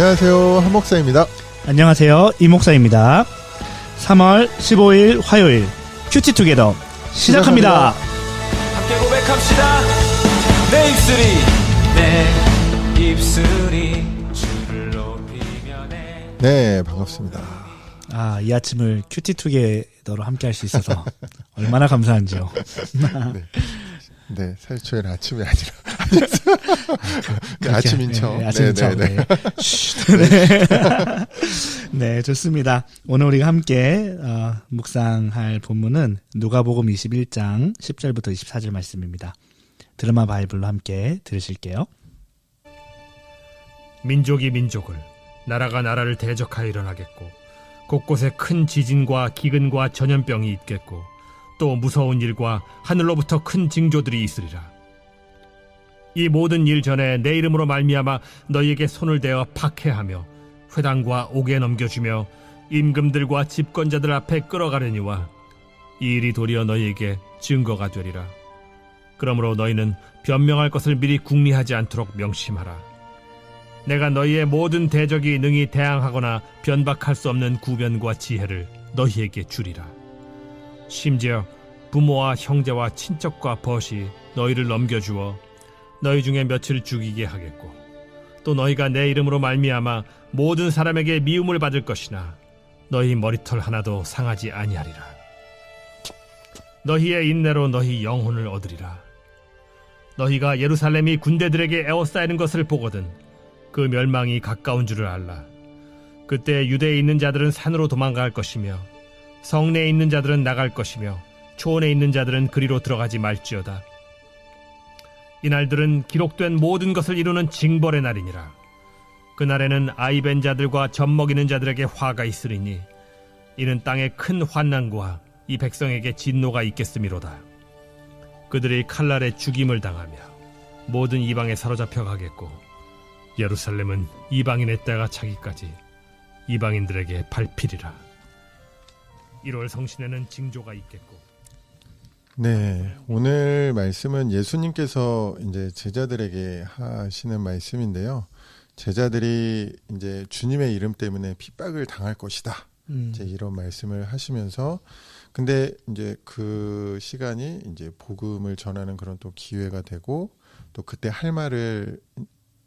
안녕하세요, 한 목사입니다. 안녕하세요, 이 목사입니다. 3월 15일 화요일 큐티 투게더 시작합니다. 함께 고백합시다. 내 입술이 주를 높이며 네, 반갑습니다. 이 아침을 큐티 투게더로 함께 할 수 있어서 얼마나 감사한지요. 네, 사실 저희는 아침이 아니라 아침인 척. 네, 아침인 척. 네. 네, 좋습니다. 오늘 우리가 함께 묵상할 본문은 누가복음 21장 10절부터 24절 말씀입니다. 드라마 바이블로 함께 들으실게요. 민족이 민족을, 나라가 나라를 대적하여 일어나겠고, 곳곳에 큰 지진과 기근과 전염병이 있겠고, 또 무서운 일과 하늘로부터 큰 징조들이 있으리라. 이 모든 일 전에 내 이름으로 말미암아 너희에게 손을 대어 박해하며 회당과 옥에 넘겨주며 임금들과 집권자들 앞에 끌어가려니와 이 일이 도리어 너희에게 증거가 되리라. 그러므로 너희는 변명할 것을 미리 궁리하지 않도록 명심하라. 내가 너희의 모든 대적이 능히 대항하거나 변박할 수 없는 구변과 지혜를 너희에게 주리라. 심지어 부모와 형제와 친척과 벗이 너희를 넘겨주어 너희 중에 며칠 죽이게 하겠고, 또 너희가 내 이름으로 말미암아 모든 사람에게 미움을 받을 것이나 너희 머리털 하나도 상하지 아니하리라. 너희의 인내로 너희 영혼을 얻으리라. 너희가 예루살렘이 군대들에게 에워싸이는 것을 보거든 그 멸망이 가까운 줄을 알라. 그때 유대에 있는 자들은 산으로 도망갈 것이며 성내에 있는 자들은 나갈 것이며 초원에 있는 자들은 그리로 들어가지 말지어다. 이날들은 기록된 모든 것을 이루는 징벌의 날이니라. 그날에는 아이벤 자들과 젖먹이는 자들에게 화가 있으리니 이는 땅에 큰 환난과 이 백성에게 진노가 있겠음이로다. 그들이 칼날에 죽임을 당하며 모든 이방에 사로잡혀 가겠고, 예루살렘은 이방인의 때가 차기까지 이방인들에게 밟히리라. 1월 성신에는 징조가 있겠고. 네, 오늘 말씀은 예수님께서 이제 제자들에게 하시는 말씀인데요. 제자들이 이제 주님의 이름 때문에 핍박을 당할 것이다. 이제 이런 말씀을 하시면서, 근데 이제 그 시간이 이제 복음을 전하는 그런 또 기회가 되고, 또 그때 할 말을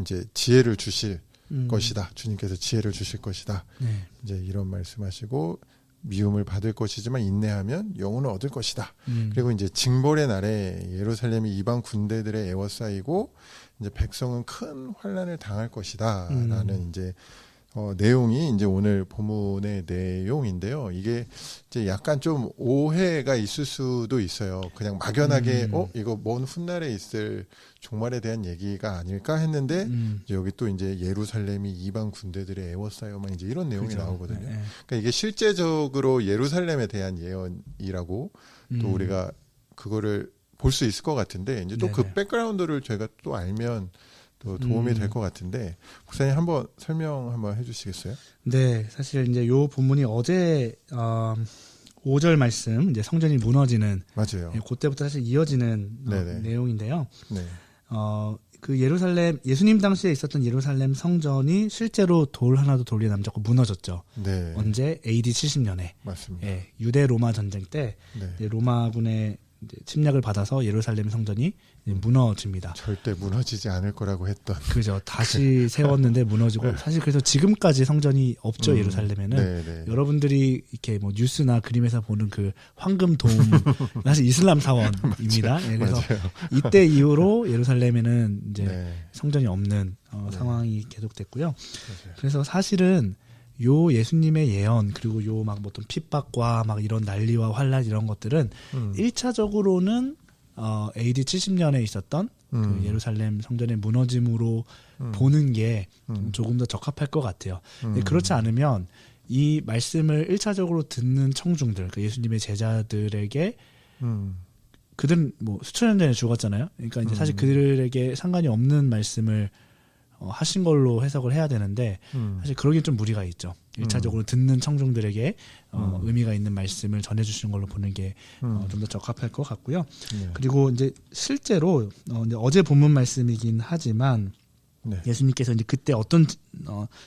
이제 지혜를 주실 것이다. 주님께서 지혜를 주실 것이다. 이제 이런 말씀하시고, 미움을 받을 것이지만 인내하면 영혼을 얻을 것이다. 그리고 이제 징벌의 날에 예루살렘이 이방 군대들에 에워싸이고 이제 백성은 큰 환난을 당할 것이다. 라는 이제 내용이 이제 오늘 본문의 내용인데요. 이게 이제 약간 좀 오해가 있을 수도 있어요. 그냥 막연하게 이거 먼 훗날에 있을 종말에 대한 얘기가 아닐까 했는데 이제 여기 또 이제 예루살렘이 이방 군대들의 에워싸여만 이제 이런 내용이 그렇죠. 나오거든요. 그러니까 이게 실제적으로 예루살렘에 대한 예언이라고 또 우리가 그거를 볼 수 있을 것 같은데, 이제 또 그 백그라운드를 저희가 또 알면 또 도움이 될 것 같은데, 목사님 한번 설명 한번 해주시겠어요? 네, 사실 이제 요 본문이 어제 5절 말씀, 이제 성전이 무너지는, 맞아요. 그때부터 사실 이어지는 내용인데요. 네. 그 예루살렘, 예수님 당시에 있었던 예루살렘 성전이 실제로 돌 하나도 돌리 남지 않고 무너졌죠. 네. 언제? AD 70년에. 맞습니다. 예, 유대 로마 전쟁 때 이제 로마군의 이제 침략을 받아서 예루살렘 성전이 이제 무너집니다. 절대 무너지지 않을 거라고 했던. 그죠. 다시 세웠는데 무너지고, 사실 그래서 지금까지 성전이 없죠. 예루살렘에는. 여러분들이 이렇게 뭐 뉴스나 그림에서 보는 그 황금돔 사실 이슬람 사원입니다. 네, 그래서 이때 이후로 예루살렘에는 이제 성전이 없는 상황이 계속됐고요. 맞아요. 그래서 사실은 요 예수님의 예언, 그리고 요 막 어떤 핍박과 막 이런 난리와 환란 이런 것들은 1차적으로는 AD 70년에 있었던 그 예루살렘 성전의 무너짐으로 보는 게 조금 더 적합할 것 같아요. 근데 그렇지 않으면 이 말씀을 1차적으로 듣는 청중들, 그 예수님의 제자들에게 그들은 뭐 수천 년 전에 죽었잖아요. 그러니까 이제 사실 그들에게 상관이 없는 말씀을 하신 걸로 해석을 해야 되는데, 사실 그러기엔 좀 무리가 있죠. 1차적으로 듣는 청중들에게 의미가 있는 말씀을 전해주시는 걸로 보는 게 좀 더 적합할 것 같고요. 그리고 이제 실제로 이제 어제 본문 말씀이긴 하지만 네. 예수님께서 이제 그때 어떤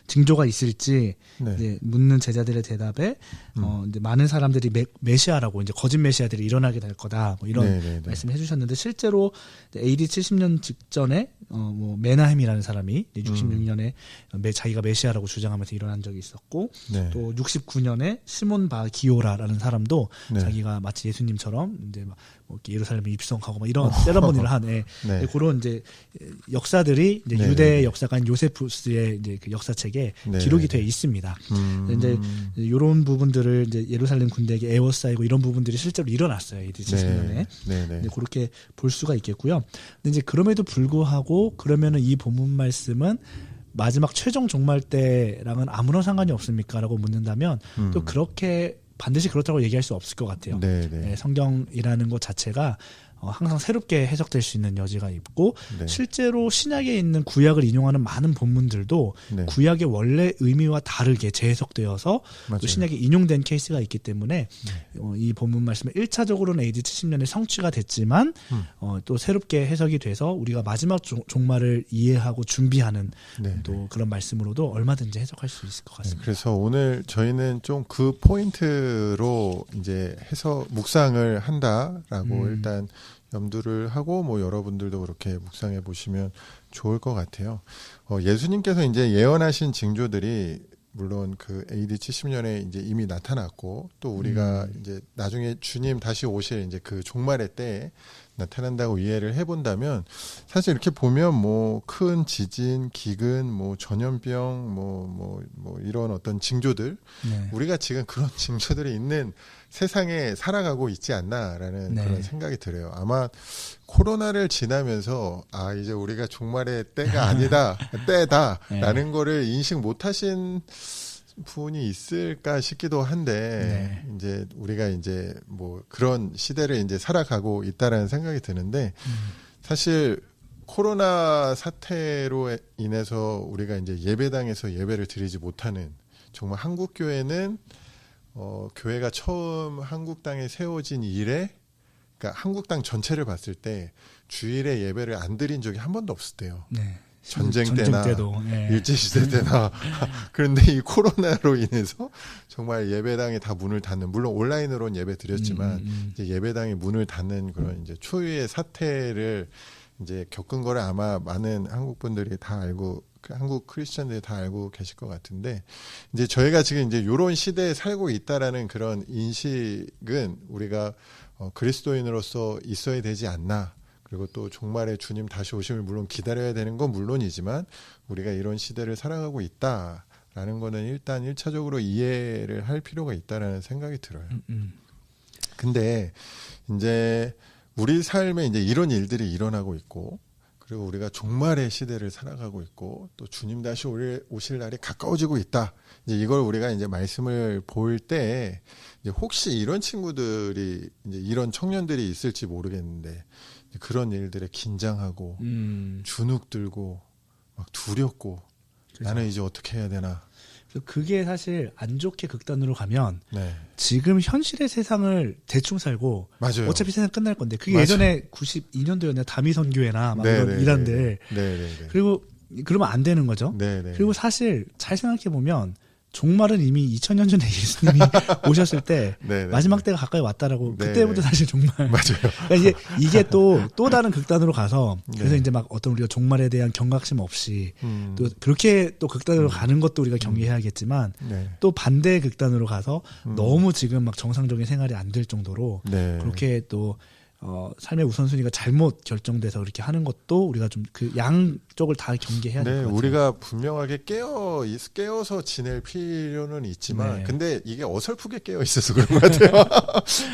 징조가 있을지 네. 이제 묻는 제자들의 대답에 이제 많은 사람들이 메시아라고 이제 거짓 메시아들이 일어나게 될 거다 뭐 이런 네, 네, 네. 말씀을 해주셨는데 실제로 AD 70년 직전에 뭐 메나헴이라는 사람이 66년에 자기가 메시아라고 주장하면서 일어난 적이 있었고 네. 또 69년에 시몬 바 기오라라는 사람도 네. 자기가 마치 예수님처럼 이제 막 뭐 이렇게 예루살렘에 입성하고 막 이런 세러머니를 하네. 네. 그런 이제 역사들이 이제 네, 유대 네. 역사가인 요세푸스의 이제 그 역사책에 네, 기록이 네. 되어 있습니다. 이제 이런 부분들을 이제 예루살렘 군대에게 에워싸이고 이런 부분들이 실제로 일어났어요. AD 70년에. 네. 네. 네. 이제 그렇게 볼 수가 있겠고요. 근데 이제 그럼에도 불구하고 그러면은 이 본문 말씀은 마지막 최종 종말 때랑은 아무런 상관이 없습니까라고 묻는다면 또 그렇게 반드시 그렇다고 얘기할 수 없을 것 같아요. 네. 네. 네, 성경이라는 것 자체가 항상 새롭게 해석될 수 있는 여지가 있고 네. 실제로 신약에 있는 구약을 인용하는 많은 본문들도 네. 구약의 원래 의미와 다르게 재해석되어서 맞아요. 또 신약에 인용된 케이스가 있기 때문에 이 본문 말씀은 1차적으로는 AD 70년에 성취가 됐지만 또 새롭게 해석이 돼서 우리가 마지막 종말을 이해하고 준비하는 네. 또 그런 말씀으로도 얼마든지 해석할 수 있을 것 네, 같습니다. 그래서 오늘 저희는 좀 그 포인트로 이제 해서 묵상을 한다라고 일단 염두를 하고 뭐 여러분들도 그렇게 묵상해 보시면 좋을 것 같아요. 예수님께서 이제 예언하신 징조들이 물론 그 AD 70년에 이제 이미 나타났고 또 우리가 이제 나중에 주님 다시 오실 이제 그 종말의 때에 나타난다고 이해를 해본다면 사실 이렇게 보면 뭐 큰 지진, 기근, 뭐 전염병, 뭐 이런 어떤 징조들 네. 우리가 지금 그런 징조들이 있는 세상에 살아가고 있지 않나라는 네. 그런 생각이 들어요. 아마 코로나를 지나면서 이제 우리가 종말의 때가 아니다, 때다라는 네. 거를 인식 못하신 분이 있을까 싶기도 한데 이제 우리가 이제 뭐 그런 시대를 이제 살아가고 있다라는 생각이 드는데 사실 코로나 사태로 인해서 우리가 이제 예배당에서 예배를 드리지 못하는 정말 한국 교회는 교회가 처음 한국 땅에 세워진 이래 그러니까 한국 땅 전체를 봤을 때 주일에 예배를 안 드린 적이 한 번도 없을 때요. 네. 전쟁 때나 때도, 네. 일제시대 때나 그런데 이 코로나로 인해서 정말 예배당이 다 문을 닫는 물론 온라인으로는 예배 드렸지만 이제 예배당이 문을 닫는 그런 이제 초유의 사태를 이제 겪은 거를 아마 많은 한국 분들이 다 알고 한국 크리스천들이 다 알고 계실 것 같은데 이제 저희가 지금 이제 이런 시대에 살고 있다라는 그런 인식은 우리가 그리스도인으로서 있어야 되지 않나. 그리고 또 종말에 주님 다시 오심을 물론 기다려야 되는 건 물론이지만 우리가 이런 시대를 살아가고 있다라는 거는 일단 1차적으로 이해를 할 필요가 있다라는 생각이 들어요. 근데 이제 우리 삶에 이제 이런 일들이 일어나고 있고 그리고 우리가 종말의 시대를 살아가고 있고 또 주님 다시 오실 날이 가까워지고 있다. 이제 이걸 우리가 이제 말씀을 볼 때 이제 혹시 이런 친구들이 이제 이런 청년들이 있을지 모르겠는데 그런 일들에 긴장하고 주눅 들고 막 두렵고 그렇죠. 나는 이제 어떻게 해야 되나. 그게 사실 안 좋게 극단으로 가면 네. 지금 현실의 세상을 대충 살고 맞아요. 어차피 세상 끝날 건데 그게 맞아요. 예전에 92년도였나 다미선교회나 막 네, 이런 네, 이란들 네네네. 그리고 그러면 안 되는 거죠. 네네. 그리고 사실 잘 생각해 보면 종말은 이미 2000년 전에 예수님이 오셨을 때 네네. 마지막 때가 가까이 왔다라고 네네. 그때부터 사실 종말 맞아요. 그러니까 이게 또 다른 극단으로 가서 그래서 네. 이제 막 어떤 우리가 종말에 대한 경각심 없이 음. 또 그렇게 또 극단으로 가는 것도 우리가 경계해야겠지만 네. 또 반대 극단으로 가서 너무 지금 막 정상적인 생활이 안 될 정도로 네. 그렇게 또 삶의 우선순위가 잘못 결정돼서 그렇게 하는 것도 우리가 좀 그 양쪽을 다 경계해야 될 네, 것 같아요. 우리가 분명하게 깨어서 지낼 필요는 있지만, 네. 근데 이게 어설프게 깨어 있어서 그런 것 같아요.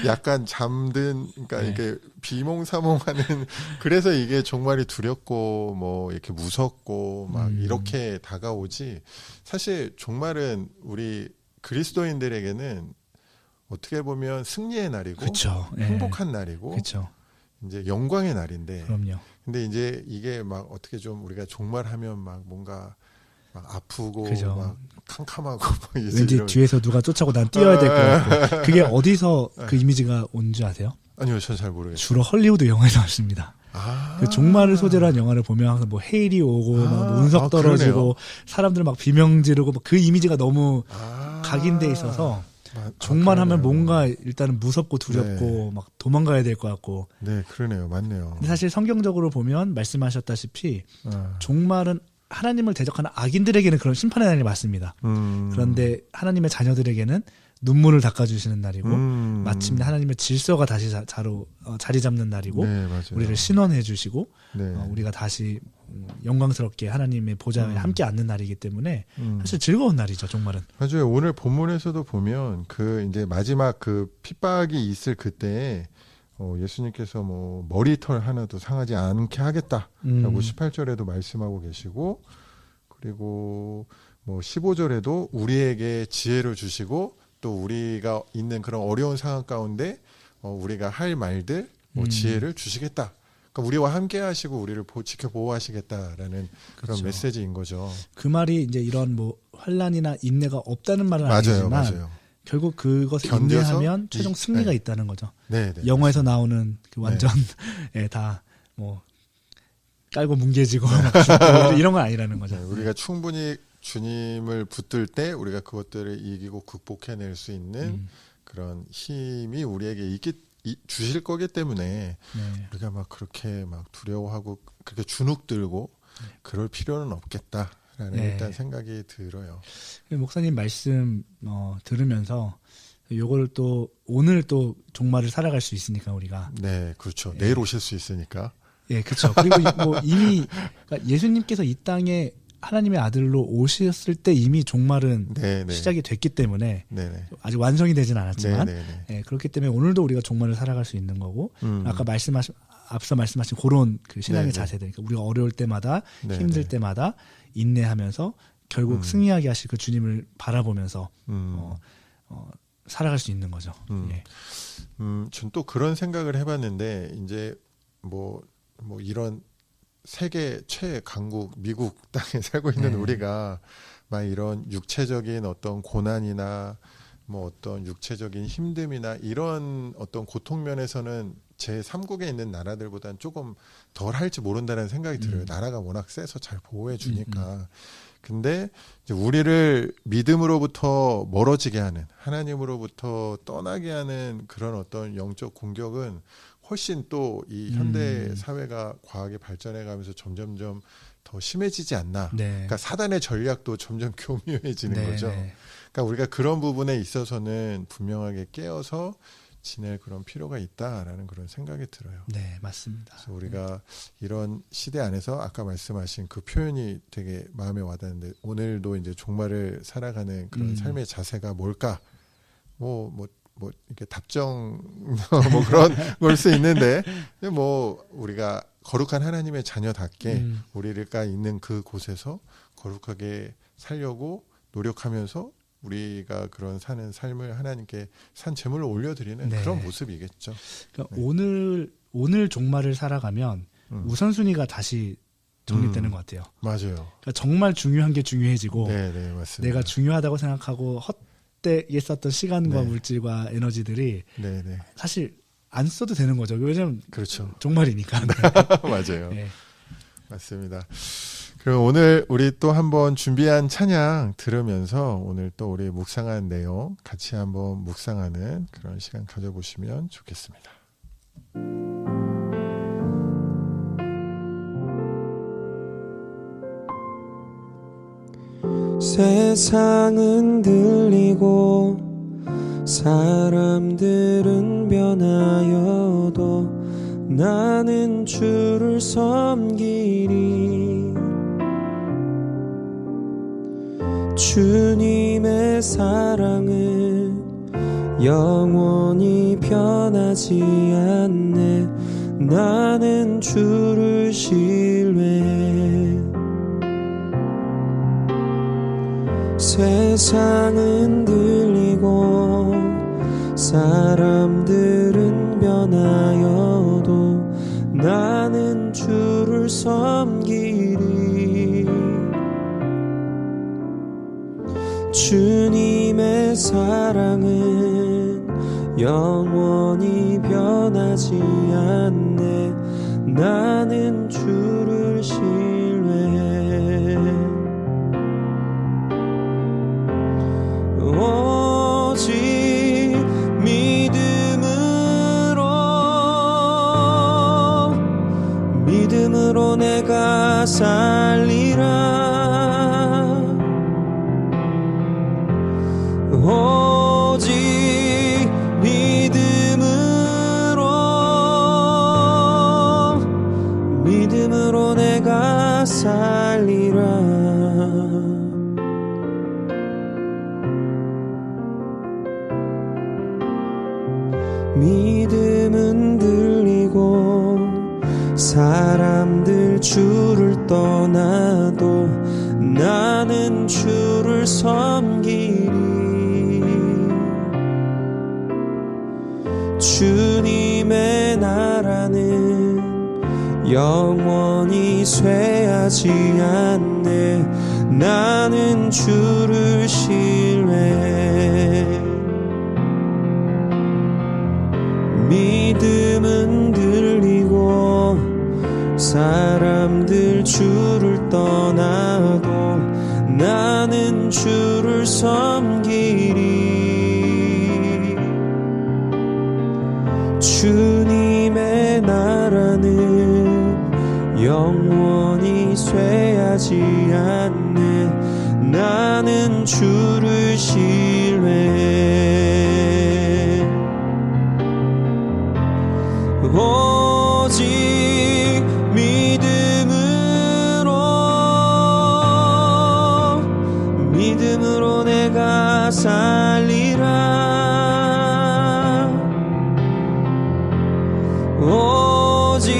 약간 잠든, 그러니까 네. 이게 비몽사몽하는, 그래서 이게 종말이 두렵고, 뭐 이렇게 무섭고, 막 이렇게 다가오지. 사실 종말은 우리 그리스도인들에게는 어떻게 보면 승리의 날이고, 그렇죠. 네. 행복한 날이고, 그렇죠. 이제 영광의 날인데. 그럼요. 근데 이제 이게 막 어떻게 좀 우리가 종말하면 막 뭔가 막 아프고 그죠. 막 캄캄하고 막 왠지 뒤에서 누가 쫓아오고 난 뛰어야 될 것 같고 그게 어디서 그 이미지가 온 줄 아세요? 아니요, 전 잘 모르겠어요. 주로 헐리우드 영화에 나왔습니다. 그 종말을 소재로 한 영화를 보면 항상 뭐 헤일이 오고 막 운석 떨어지고 그러네요. 사람들 막 비명 지르고 막 그 이미지가 너무 각인돼 있어서 종말하면 뭔가 일단은 무섭고 두렵고 막 도망가야 될 것 같고. 네, 그러네요. 맞네요. 근데 사실 성경적으로 보면 말씀하셨다시피 종말은 하나님을 대적하는 악인들에게는 그런 심판의 날이 맞습니다. 그런데 하나님의 자녀들에게는 눈물을 닦아주시는 날이고 마침내 하나님의 질서가 다시 자리 잡는 날이고 네, 맞아요. 우리를 신원해 주시고 네. 우리가 다시 영광스럽게 하나님의 보좌에 함께 앉는 날이기 때문에 사실 즐거운 날이죠. 종말은. 맞아요. 오늘 본문에서도 보면 그 이제 마지막 그 핍박이 있을 그때 예수님께서 뭐 머리털 하나도 상하지 않게 하겠다라고 18절에도 말씀하고 계시고, 그리고 뭐 15절에도 우리에게 지혜를 주시고 또 우리가 있는 그런 어려운 상황 가운데 우리가 할 말들 지혜를 주시겠다. 그러니까 우리와 함께 하시고 우리를 지켜 보호하시겠다라는 그런 그렇죠. 메시지인 거죠. 그 말이 이제 이런 뭐 환난이나 인내가 없다는 말은 맞아요. 아니지만 맞아요. 결국 그것을 견뎌서 인내하면 최종 승리가 네. 있다는 거죠. 네, 네. 영화에서 나오는 그 완전 다 뭐 깔고 뭉개지고 막 죽고 이런 건 아니라는 거죠. 네, 우리가 충분히 주님을 붙들 때 우리가 그것들을 이기고 극복해낼 수 있는 그런 힘이 우리에게 주실 거기 때문에 네. 우리가 막 그렇게 막 두려워하고 그렇게 주눅들고 그럴 필요는 없겠다라는 네. 일단 생각이 들어요. 목사님 말씀 들으면서 요거를 또 오늘 또 종말을 살아갈 수 있으니까 우리가 네, 그렇죠. 내일 오실 수 있으니까. 예, 그렇죠. 그리고 뭐 이미 그러니까 예수님께서 이 땅에 하나님의 아들로 오셨을 때 이미 종말은 네, 네. 시작이 됐기 때문에 네, 네. 아직 완성이 되진 않았지만 네, 네, 네. 예, 그렇기 때문에 오늘도 우리가 종말을 살아갈 수 있는 거고 아까 앞서 말씀하신 그런 그 신앙의 네, 네. 자세들, 그러니까 우리가 어려울 때마다 네, 힘들 네. 때마다 인내하면서 결국 승리하게 하실 그 주님을 바라보면서 살아갈 수 있는 거죠. 예. 전 또 그런 생각을 해봤는데 이제 뭐 이런 세계 최강국 미국 땅에 살고 있는 네. 우리가 막 이런 육체적인 어떤 고난이나 뭐 어떤 육체적인 힘듦이나 이런 어떤 고통 면에서는 제 3국에 있는 나라들보다는 조금 덜 할지 모른다는 생각이 들어요. 나라가 워낙 세서 잘 보호해 주니까. 근데 이제 우리를 믿음으로부터 멀어지게 하는, 하나님으로부터 떠나게 하는 그런 어떤 영적 공격은 훨씬 또 이 현대 사회가 과학이 발전해 가면서 점점점 더 심해지지 않나. 네. 그러니까 사단의 전략도 점점 교묘해지는 네, 거죠. 네. 그러니까 우리가 그런 부분에 있어서는 분명하게 깨어서 지낼 그런 필요가 있다라는 그런 생각이 들어요. 네, 맞습니다. 그래서 우리가 이런 시대 안에서 아까 말씀하신 그 표현이 되게 마음에 와닿는데, 오늘도 이제 종말을 살아가는 그런 삶의 자세가 뭘까? 뭐 이렇게 답정 뭐 그런 걸 수 있는데, 뭐 우리가 거룩한 하나님의 자녀답게 우리가 있는 그 곳에서 거룩하게 살려고 노력하면서 우리가 그런 사는 삶을 하나님께 산 제물을 올려드리는 네. 그런 모습이겠죠. 그러니까 오늘 종말을 살아가면 우선순위가 다시 정립되는 것 같아요. 맞아요. 그러니까 정말 중요한 게 중요해지고 네, 맞습니다. 내가 중요하다고 생각하고 헛되게 썼던 시간과 네. 물질과 에너지들이 네. 사실 안 써도 되는 거죠. 왜냐면 그렇죠. 종말이니까. 맞아요. 네. 맞습니다. 그럼 오늘 우리 또 한번 준비한 찬양 들으면서 오늘 또 우리 묵상한 내용 같이 한번 묵상하는 그런 시간 가져보시면 좋겠습니다. 세상은 들리고 사람들은 변하여도 나는 주를 섬기리. 주님의 사랑은 영원히 변하지 않네. 나는 주를 신뢰해. 세상은 들리고 사람들은 변하여도 나는 주를 섬기리. 주님의 사랑은 영원히 변하지 않네. 나는 주를 신뢰해 오직 믿음으로 내가 살리라 오직 믿음으로 내가 살리라 믿음은 들리고 사람들 주를 떠나도 나는 주를 섬기리 주님의 나라는 영원히 쇠하지 않네 나는 주를 신뢰해 믿음은 들리고 사람들 주를 떠나도 나는 주를 섬기리 주님의 나라는 영원히 쇠하지 않네 나는 주를 신뢰해 오직 믿음으로 내가 살리라 오직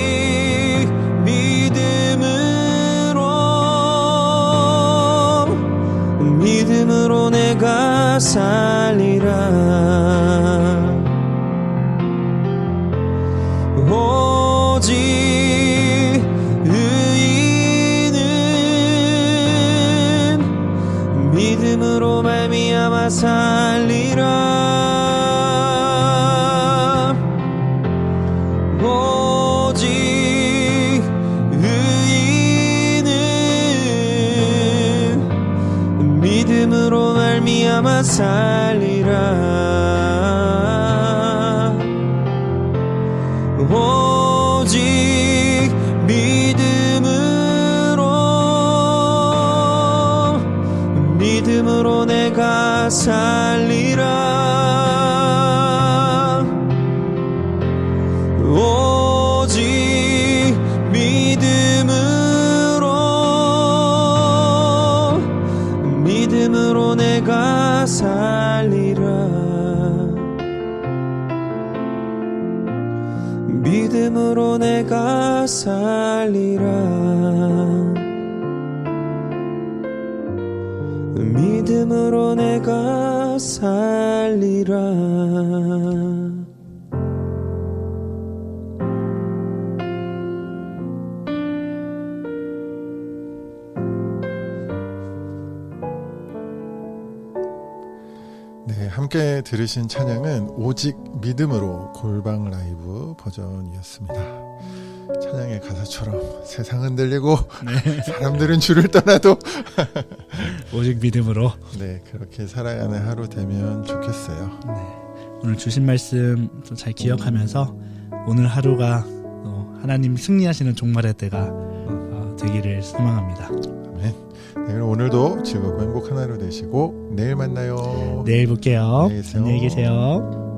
믿음으로 내가 살리라 오직 의인은 믿음으로 말미암아 살리라 오직 의인은 믿음으로 말미암아 살리라 오직 믿음으로 내가 살리라 오직 믿음으로 내가 살리라 믿음으로 내가 살리라 믿음으로 내가 살리라 네, 함께 들으신 찬양은 오직 믿음으로 골방 라이브 버전이었습니다. 찬양의 가사처럼 세상 흔들리고 사람들은 주를 떠나도 오직 믿음으로. 네, 그렇게 살아야 하는 하루 되면 좋겠어요. 오늘 주신 말씀 좀 잘 기억하면서 오늘 하루가 하나님 승리하시는 종말의 때가 되기를 소망합니다. 아멘. 네, 그럼 오늘도 즐겁고 행복한 하루 되시고 내일 만나요. 내일 볼게요. 안녕히 계세요. 안녕히 계세요.